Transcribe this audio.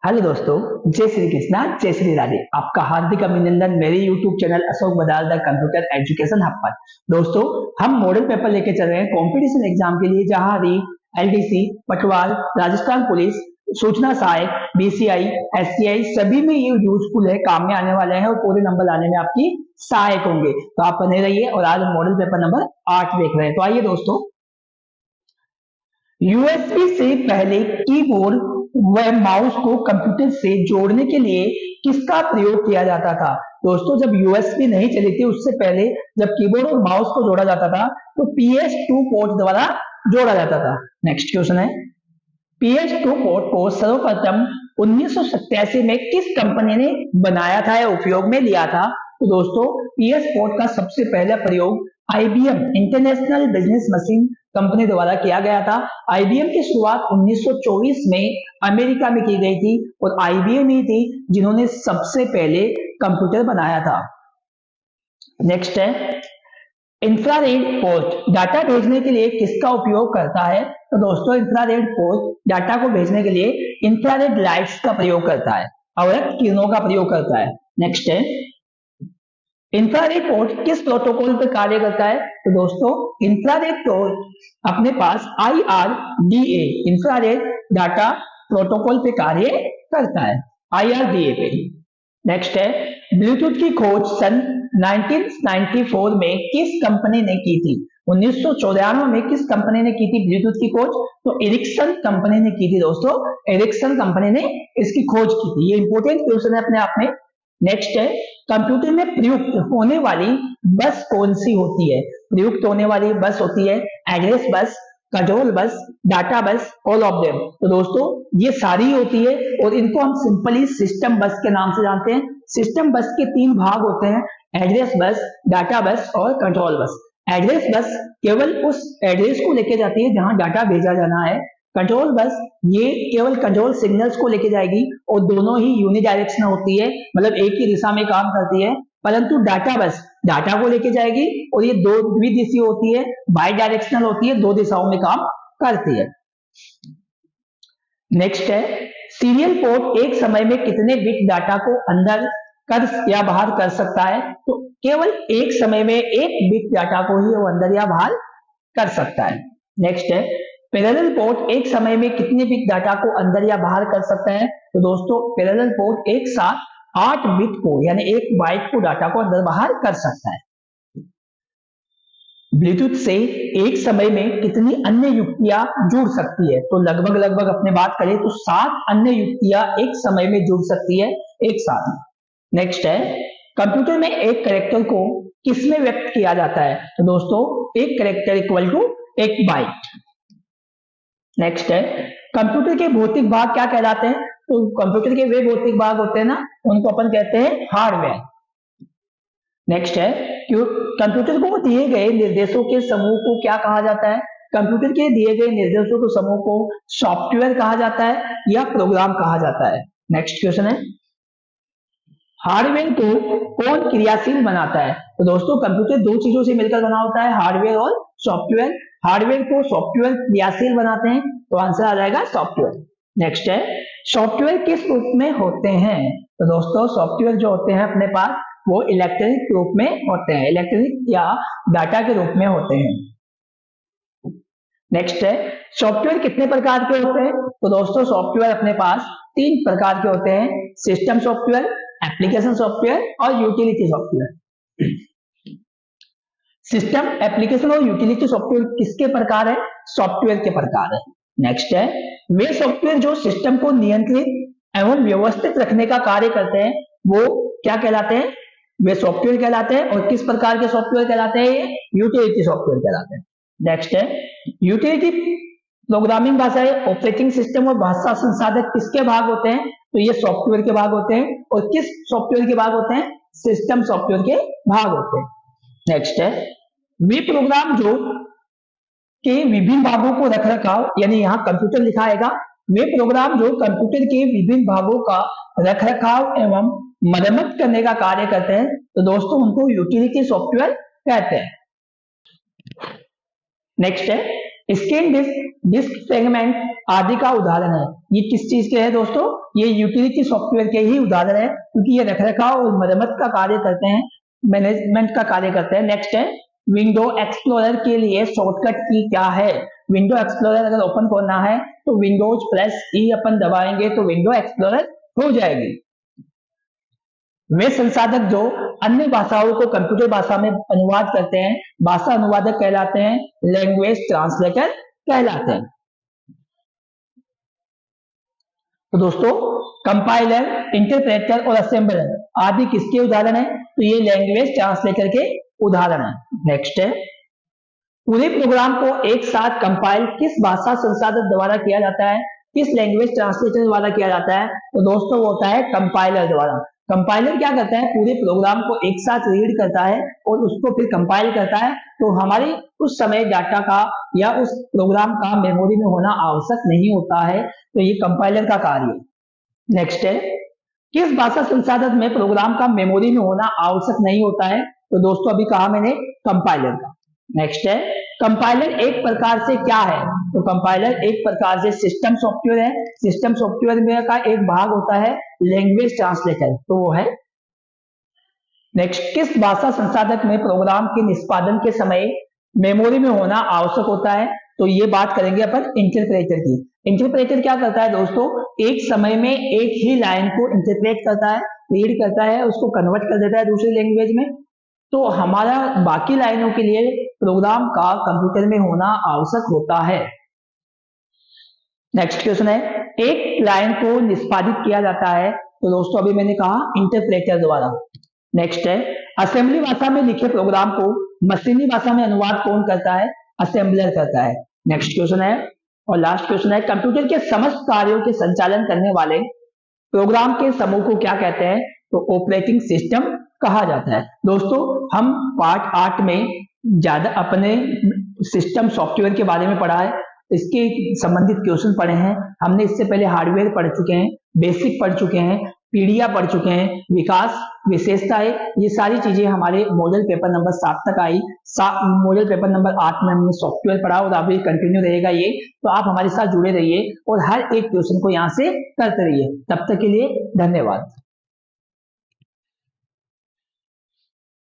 Hello दोस्तों, जय श्री कृष्णा, जय श्री राधे। आपका हार्दिक अभिनंदन मेरे YouTube channel Ashok बदाल the computer education hub पर। दोस्तों, हम मॉडल पेपर लेके चल रहे हैं कंपटीशन एग्जाम के लिए, जहां रीट, एलडीसी, पटवार, राजस्थान पुलिस, सूचना सहायक, बीसीआई, एससीआई सभी में ये यूजफुल है, काम में आने वाले हैं और पूरे नंबर लाने में आपकी सहायक होंगे। तो आप बने रहिए। और आज मॉडल पेपर नंबर 8 देख रहे हैं। तो आइए दोस्तों, यूएसबी से पहले कीबोर्ड व माउस को कंप्यूटर से जोड़ने के लिए किसका प्रयोग किया जाता था? दोस्तों, जब यूएसबी नहीं चली थी उससे पहले जब कीबोर्ड और माउस को जोड़ा जाता था तो PS2 पोर्ट द्वारा जोड़ा जाता था। नेक्स्ट क्वेश्चन है, PS2 पोर्ट को सर्वप्रथम 1987 में किस कंपनी ने बनाया था या उपयोग में लिया था? तो दोस्तों, PS पोर्ट का सबसे पहला प्रयोग IBM international business machine company द्वारा किया गया था। IBM की शुरुआत 1924 में अमेरिका में की गई थी और IBM ही थी जिन्होंने सबसे पहले कंप्यूटर बनाया था। नेक्स्ट है, इंफ्रारेड पोर्ट डाटा भेजने के लिए किसका उपयोग करता है? तो दोस्तों, इंफ्रारेड पोर्ट डाटा को भेजने के लिए इंफ्रारेड लाइट्स का प्रयोग करता है, अवरक्त किरणों का प्रयोग करता है। नेक्स्ट है, इंफ्रारेड पोर्ट किस प्रोटोकॉल पर कार्य करता है? तो दोस्तों, इंफ्रारेड पोर्ट अपने पास IRDA इंफ्रारेड डाटा प्रोटोकॉल पे कार्य करता है, IRDA पे। नेक्स्ट है, ब्लूटूथ की खोज सन 1994 में किस कंपनी ने की थी? 1994 में किस कंपनी ने की थी ब्लूटूथ की खोज? तो एरिक्सन कंपनी ने की थी। दोस्तों, एरिक्सन कंपनी ने इसकी खोज की थी। ये इंपॉर्टेंट क्वेश्चन है अपने आप में। नेक्स्ट है, कंप्यूटर में प्रयुक्त होने वाली बस कौन सी होती है? प्रयुक्त होने वाली बस होती है address bus, control bus, data बस, ऑल ऑफ देम। तो दोस्तों, ये सारी होती है और इनको हम सिंपली सिस्टम बस के नाम से जानते हैं। सिस्टम बस के 3 भाग होते हैं, एड्रेस बस, डाटा बस और कंट्रोल बस। एड्रेस बस केवल उस एड्रेस को लेके जाती है जहां डाटा भेजा जाना है। कंट्रोल बस ये केवल कंट्रोल सिग्नल्स को लेके जाएगी और दोनों ही यूनिडायरेक्शनल होती है, मतलब एक ही दिशा में काम करती है। परंतु डाटा बस डाटा को लेके जाएगी और ये दो द्विदिशीय होती है, बाई डायरेक्शनल होती है, 2 दिशाओं में काम करती है। नेक्स्ट है, सीरियल पोर्ट एक समय में कितने बिट डाटा को अंदर कर या बाहर कर सकता है? तो केवल एक समय में 1 बिट डाटा को ही वो अंदर या बाहर कर सकता है। नेक्स्ट है, पैरेलल पोर्ट एक समय में कितने बिट डाटा को अंदर या बाहर कर सकता है? तो दोस्तों, पैरेलल पोर्ट एक साथ 8 बिट को यानी 1 बाइट को डाटा को अंदर बाहर कर सकता है। ब्लूटूथ से एक समय में कितनी अन्य युक्तियां जुड़ सकती है? तो लगभग अपने बात करें तो 7 अन्य युक्तियां एक समय में जुड़ सकती है एक साथ। नेक्स्ट है, कंप्यूटर में एक कैरेक्टर को किसमें व्यक्त किया जाता है? तो दोस्तों, एक character equal to 1 byte. Next है, कंप्यूटर के भौतिक भाग क्या कहलाते हैं? तो कंप्यूटर के वे भौतिक भाग होते हैं ना, उनको अपन कहते हैं हार्डवेयर। नेक्स्ट है, कंप्यूटर को दिए गए निर्देशों के समूह को क्या कहा जाता है? कंप्यूटर के दिए गए निर्देशों के समूह को सॉफ्टवेयर कहा जाता है या प्रोग्राम कहा जाता है। नेक्स्ट क्वेश्चन है, हार्डवेयर को कौन क्रियाशील बनाता है? तो दोस्तों, कंप्यूटर 2 चीजों से मिलकर बना होता है, हार्डवेयर और सॉफ्टवेयर। हार्डवेयर को सॉफ्टवेयर क्रियाशील बनाते हैं, तो आंसर आ जाएगा सॉफ्टवेयर। नेक्स्ट है, सॉफ्टवेयर किस रूप में होते हैं? तो दोस्तों, सॉफ्टवेयर जो होते हैं अपने पास वो इलेक्ट्रॉनिक रूप में होते हैं, इलेक्ट्रॉनिक या डाटा के रूप में होते हैं। नेक्स्ट है, सॉफ्टवेयर कितने प्रकार के होते हैं? तो दोस्तों, सॉफ्टवेयर अपने पास 3 प्रकार के होते हैं, सिस्टम सॉफ्टवेयर, एप्लीकेशन सॉफ्टवेयर और यूटिलिटी सॉफ्टवेयर। सिस्टम, एप्लीकेशन और यूटिलिटी सॉफ्टवेयर किसके प्रकार है? सॉफ्टवेयर के प्रकार है। नेक्स्ट है, वे सॉफ्टवेयर जो सिस्टम को नियंत्रित एवं व्यवस्थित रखने का कार्य करते हैं वो क्या कहलाते हैं? वे सॉफ्टवेयर कहलाते हैं। और किस प्रकार के सॉफ्टवेयर कहलाते हैं? ये यूटिलिटी सॉफ्टवेयर कहलाते हैं। नेक्स्ट है, यूटिलिटी प्रोग्रामिंग भाषाएं, ऑपरेटिंग सिस्टम और भाषा संसाधक किसके भाग होते हैं? तो ये सॉफ्टवेयर के भाग होते हैं। और किस सॉफ्टवेयर के भाग होते हैं? सिस्टम सॉफ्टवेयर के भाग होते हैं। नेक्स्ट है, वे प्रोग्राम जो के विभिन्न भागों को रख रखाव, यानी यहां कंप्यूटर लिखा आएगा, वे प्रोग्राम जो कंप्यूटर के विभिन्न भागों का रख रखाव एवं मरम्मत करने का कार्य करते हैं, तो दोस्तों उनको यूटिलिटी सॉफ्टवेयर कहते हैं। नेक्स्ट है, स्कैन डिस्क, डिस्क फ्रेगमेंट आदि का उदाहरण है। ये किस चीज के है दोस्तों? ये यूटिलिटी सॉफ्टवेयर के ही उदाहरण है, क्योंकि ये रखरखाव और मरम्मत का कार्य करते हैं, मैनेजमेंट का कार्य करते हैं। नेक्स्ट है, विंडो एक्सप्लोरर के लिए शॉर्टकट की क्या है? विंडो एक्सप्लोरर अगर ओपन करना है तो विंडोज प्लस ई अपन दबाएंगे तो विंडो एक्सप्लोरर हो जाएगी। वे संसाधक जो अन्य भाषाओं को कंप्यूटर भाषा में अनुवाद करते हैं, भाषा अनुवादक कहलाते हैं, लैंग्वेज ट्रांसलेटर कहलाते हैं। तो दोस्तों, कंपाइलर, इंटरप्रेटर और असेंबलर आदि किसके उदाहरण है? तो ये लैंग्वेज ट्रांसलेटर के उदाहरण है। नेक्स्ट है, पूरे प्रोग्राम को एक साथ कंपाइल किस भाषा संसाधक द्वारा किया जाता है? किस लैंग्वेज ट्रांसलेटर द्वारा किया जाता है? तो दोस्तों वो होता है कंपाइलर द्वारा। कंपाइलर क्या करता है? पूरे प्रोग्राम को एक साथ रीड करता है और उसको फिर कंपाइल करता है, तो हमारे उस समय डाटा का या उस प्रोग्राम का मेमोरी में होना आवश्यक नहीं होता है, तो ये कंपाइलर का कार्य है। नेक्स्ट है, किस भाषा संसाधक में प्रोग्राम का मेमोरी में होना आवश्यक नहीं होता है? तो दोस्तों अभी कहा मैंने कंपाइलर का। नेक्स्ट है, कंपाइलर एक प्रकार से क्या है? तो कंपाइलर एक प्रकार से सिस्टम सॉफ्टवेयर है। सिस्टम सॉफ्टवेयर में का एक भाग होता है लैंग्वेज ट्रांसलेटर, तो वो है। नेक्स्ट, किस भाषा संसाधक में प्रोग्राम के निष्पादन के समय मेमोरी में होना आवश्यक होता है? तो ये बात करेंगे अपन इंटरप्रेटर की। इंटरप्रेटर क्या करता है दोस्तों? एक समय में एक ही लाइन को इंटरप्रेट करता है, रीड करता है, उसको कन्वर्ट कर देता है दूसरी लैंग्वेज में। तो हमारा बाकी लाइनों के लिए प्रोग्राम का कंप्यूटर में होना आवश्यक होता है। नेक्स्ट क्वेश्चन है, एक लाइन को निष्पादित किया जाता है, तो दोस्तों अभी मैंने कहा इंटरप्रेटर द्वारा। नेक्स्ट है, असेंबली भाषा में लिखे प्रोग्राम को मशीनी भाषा में अनुवाद कौन करता है? असेंबलर करता है। नेक्स्ट क्वेश्चन है और लास्ट क्वेश्चन है, कंप्यूटर के समस्त कार्यों के संचालन करने वाले प्रोग्राम के समूह को क्या कहते हैं? तो ऑपरेटिंग सिस्टम कहा जाता है। दोस्तों, हम पार्ट 8 में ज्यादा अपने सिस्टम सॉफ्टवेयर के बारे में पढ़ा है, इसके संबंधित क्वेश्चन पढ़े हैं। हमने इससे पहले हार्डवेयर पढ़ चुके हैं, बेसिक पढ़ चुके हैं, पीडिया पढ़ चुके हैं, विकास, विशेषताएं, ये सारी चीजें हमारे मॉडल पेपर नंबर 7 तक आई। मॉडल पेपर नंबर 8 में हमने सॉफ्टवेयर पढ़ा और अभी कंटिन्यू रहेगा ये, तो आप हमारे साथ जुड़े रहिए और हर एक क्वेश्चन को यहाँ से करते रहिए। तब तक के लिए धन्यवाद।